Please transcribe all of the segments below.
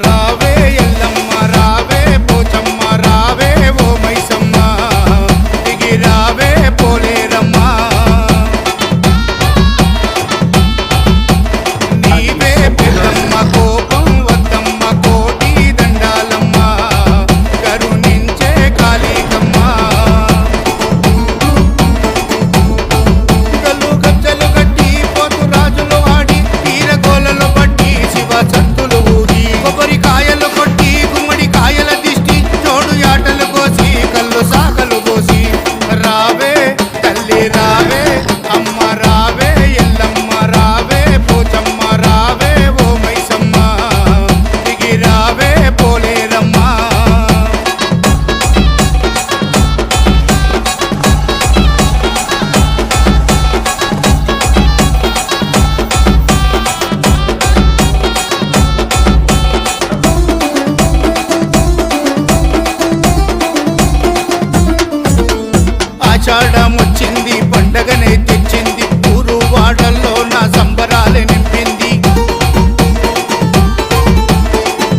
రావే ఎల్లమ్మ రావే పోచమ్మ రావే ఓ మైసమ్మ దిగి రావే పోలేరమ్మ నీవే పెద్దమ్మ కోపం వద్దమ్మ కోటి దండాలమ్మ కరుణించే కాళికమ్మ గల్లు గజ్జలు కట్టి పోతు రాజులు ఆడి తీరగోలలో పట్టి శివ సత్తులు ఊగి కొబ్బరికాయలు కొట్టి గుమ్మడి కాయల దిష్టి జోడు యాటలు కోసి కళ్ళు సాకలు కోసి రావే తల్లి రావే అమ్మ రావే ఎల్లమ్మ రావే పోచమ్మ రావే ఓ మైసమ్మ దిగి రావే పోలేరమ్మ ఆషాఢం వచ్చింది పండగనే తెచ్చింది ఊరు వాడల్లో నా సంబరాలే నింపింది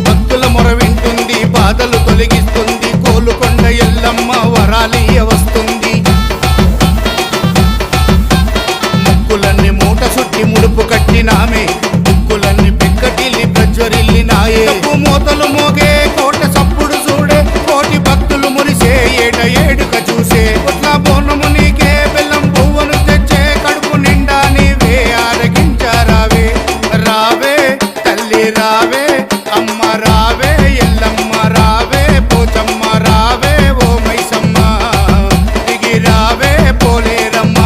భక్తుల మొర వింటుంది బాధలు తొలగిస్తుంది కోలుకొండ ఎల్లమ్మ వరాలియ వస్తుంది ముక్కులన్నీ మూట సుట్టి ముడుపు కట్టినామే ముక్కులన్నీ పెక్కటిల్లి ప్రజ్వరిల్లినాయే మోతలు మోగే కోట సప్పుడు చూడే కోటి భక్తులు మురిసే ఏట ఏడుక చూసే కొట్ల బోనము నీకే బెల్లం పువ్వును తెచ్చే కడుపు నిండా నీవే ఆరగించారావే రావే తల్లి రావే అమ్మ రావే ఎల్లమ్మ రావే పోచమ్మ రావే ఓ మైసమ్మ దిగి రావే పోలేరమ్మ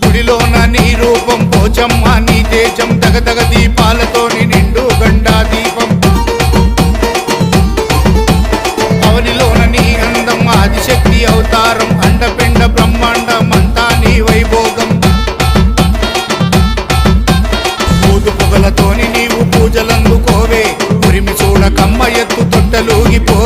గుడిలోన నీ రూపం పోచమ్మ నీ తేజం దగదగ దీపాలతోని నిండు గండా